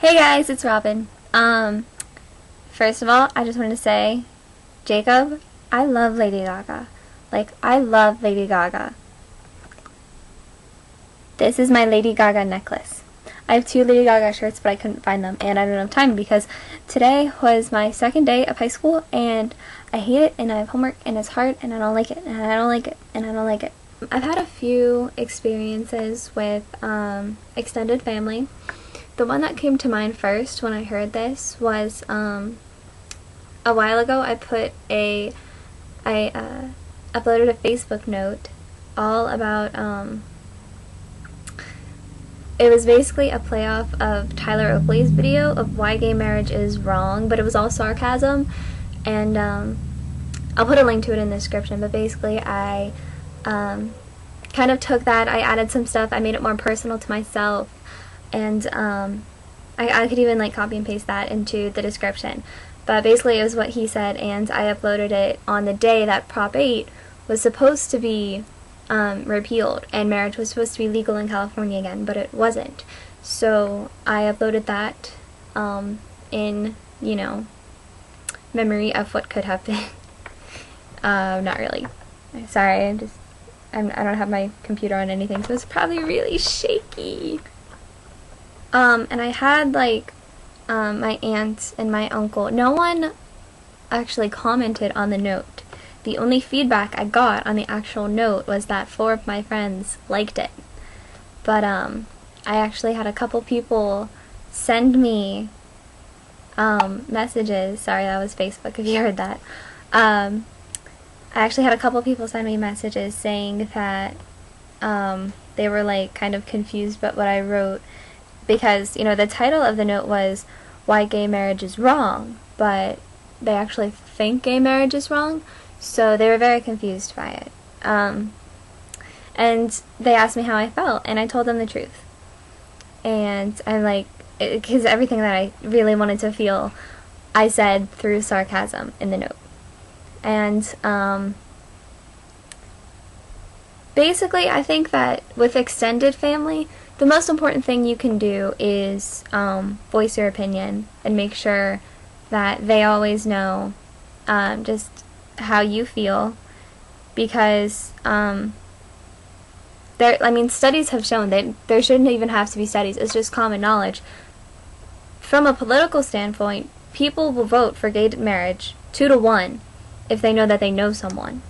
Hey guys, it's Robin. First of all, I just wanted to say, Jacob, I love Lady Gaga. Like, I love Lady Gaga. This is my Lady Gaga necklace. I have 2 Lady Gaga shirts, but I couldn't find them, and I don't have time because today was my second day of high school, and I hate it, and I have homework, and it's hard, and I don't like it, and I don't like it, and I don't like it. I've had a few experiences with extended family. The one that came to mind first when I heard this was a while ago. I uploaded a Facebook note all about it was basically a playoff of Tyler Oakley's video of why gay marriage is wrong, but it was all sarcasm, and I'll put a link to it in the description. But basically I kind of took that, I added some stuff, I made it more personal to myself, and I could even like copy and paste that into the description. But basically it was what he said, and I uploaded it on the day that Prop 8 was supposed to be repealed and marriage was supposed to be legal in California again, but it wasn't. So I uploaded that in, you know, memory of what could have been. Not really. Sorry, I don't have my computer on anything, so it's probably really shaky. And I had like my aunt and my uncle. No one actually commented on the note. The only feedback I got on the actual note was that 4 of my friends liked it. But I actually had a couple people send me messages. Sorry, that was Facebook if you heard that. I actually had a couple people send me messages saying that they were like kind of confused about what I wrote, because, you know, the title of the note was why gay marriage is wrong, but they actually think gay marriage is wrong. So they were very confused by it. And they asked me how I felt, and I told them the truth. And I'm like, because everything that I really wanted to feel, I said through sarcasm in the note. And basically, I think that with extended family, the most important thing you can do is voice your opinion and make sure that they always know just how you feel, because studies have shown that there shouldn't even have to be studies. It's just common knowledge. From a political standpoint, people will vote for gay marriage 2 to 1 if they know that they know someone.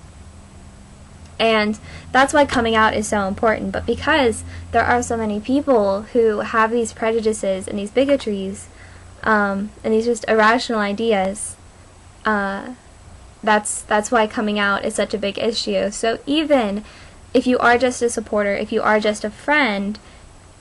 And that's why coming out is so important. But because there are so many people who have these prejudices and these bigotries and these just irrational ideas, that's why coming out is such a big issue. So even if you are just a supporter, if you are just a friend,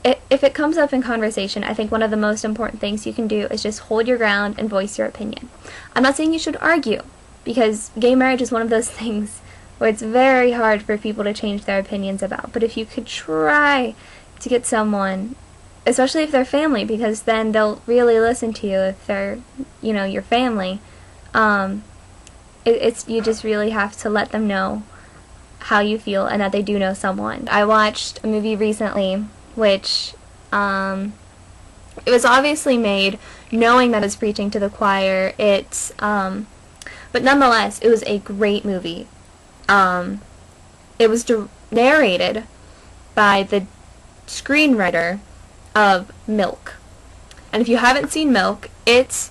if it comes up in conversation, I think one of the most important things you can do is just hold your ground and voice your opinion. I'm not saying you should argue, because gay marriage is one of those things where it's very hard for people to change their opinions about. But if you could try to get someone, especially if they're family, because then they'll really listen to you if they're, you know, your family, you just really have to let them know how you feel and that they do know someone. I watched a movie recently which it was obviously made knowing that it's preaching to the choir. But nonetheless, it was a great movie. It was narrated by the screenwriter of Milk. And if you haven't seen Milk, it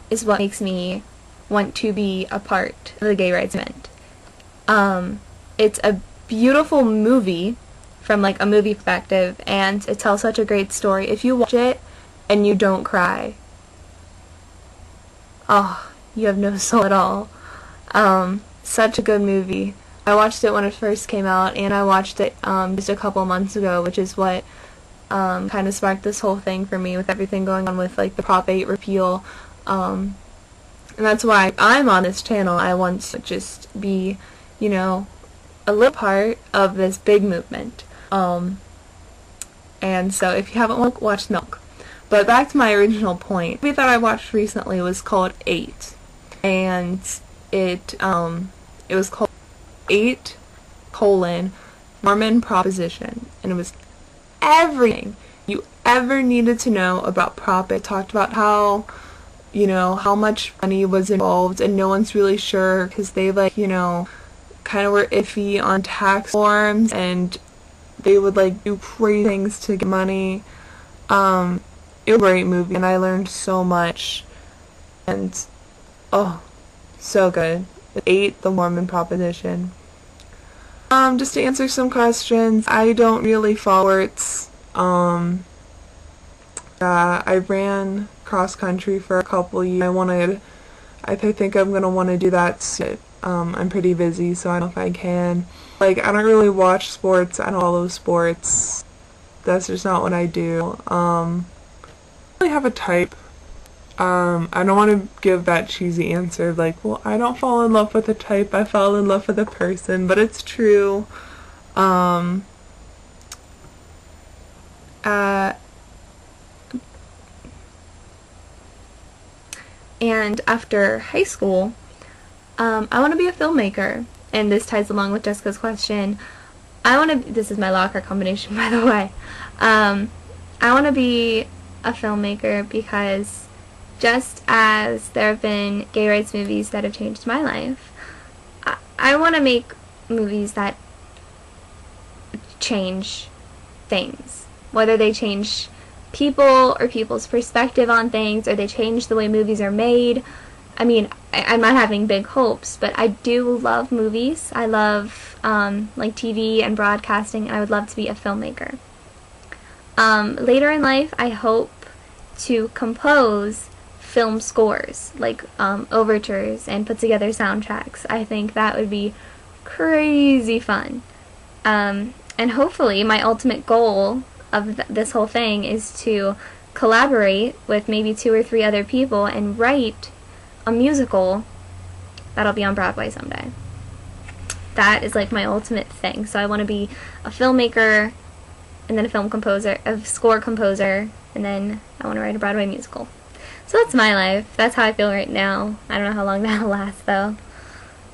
is what makes me want to be a part of the gay rights movement. It's a beautiful movie from like a movie perspective, and it tells such a great story. If you watch it and you don't cry, oh, you have no soul at all. Such a good movie. I watched it when it first came out, and I watched it just a couple months ago, which is what kind of sparked this whole thing for me with everything going on with like the Prop 8 repeal. And that's why I'm on this channel. I want to just be, you know, a little part of this big movement. And so if you haven't watched Milk. But back to my original point. The movie that I watched recently was called 8. And it was called 8: Mormon Proposition. And it was everything you ever needed to know about profit. It talked about how, you know, how much money was involved, and no one's really sure because they, like, you know, kind of were iffy on tax forms, and they would, like, do crazy things to get money. It was a great movie, and I learned so much, and, oh, so good. 8, The Mormon Proposition. Just to answer some questions, I don't really follow sports. I ran cross country for a couple years. I think I'm gonna want to do that soon. I'm pretty busy, so I don't know if I can. Like, I don't really watch sports. I don't follow sports. That's just not what I do. I don't really have a type. I don't want to give that cheesy answer like, well, I don't fall in love with a type, I fall in love with a person, but it's true. And after high school, I want to be a filmmaker, and this ties along with Jessica's question. This is my locker combination, by the way. I want to be a filmmaker because just as there have been gay rights movies that have changed my life, I want to make movies that change things. Whether they change people or people's perspective on things, or they change the way movies are made. I mean, I'm not having big hopes, but I do love movies. I love like TV and broadcasting, and I would love to be a filmmaker. Later in life, I hope to compose film scores, like overtures, and put together soundtracks. I think that would be crazy fun. And hopefully my ultimate goal of this whole thing is to collaborate with maybe 2 or 3 other people and write a musical that'll be on Broadway someday. That is like my ultimate thing. So I want to be a filmmaker, and then a film composer, a score composer, and then I want to write a Broadway musical. So that's my life. That's how I feel right now. I don't know how long that'll last, though.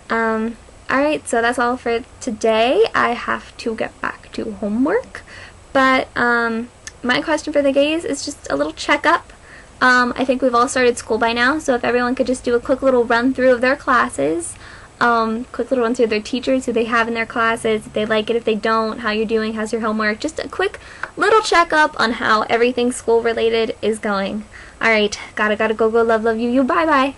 Alright, so that's all for today. I have to get back to homework. But my question for the gays is just a little checkup. I think we've all started school by now, so if everyone could just do a quick little run through of their classes, quick little run through of their teachers, who they have in their classes, if they like it, if they don't, how you're doing, how's your homework, just a quick little checkup on how everything school related is going. Alright, gotta go, love you, bye bye.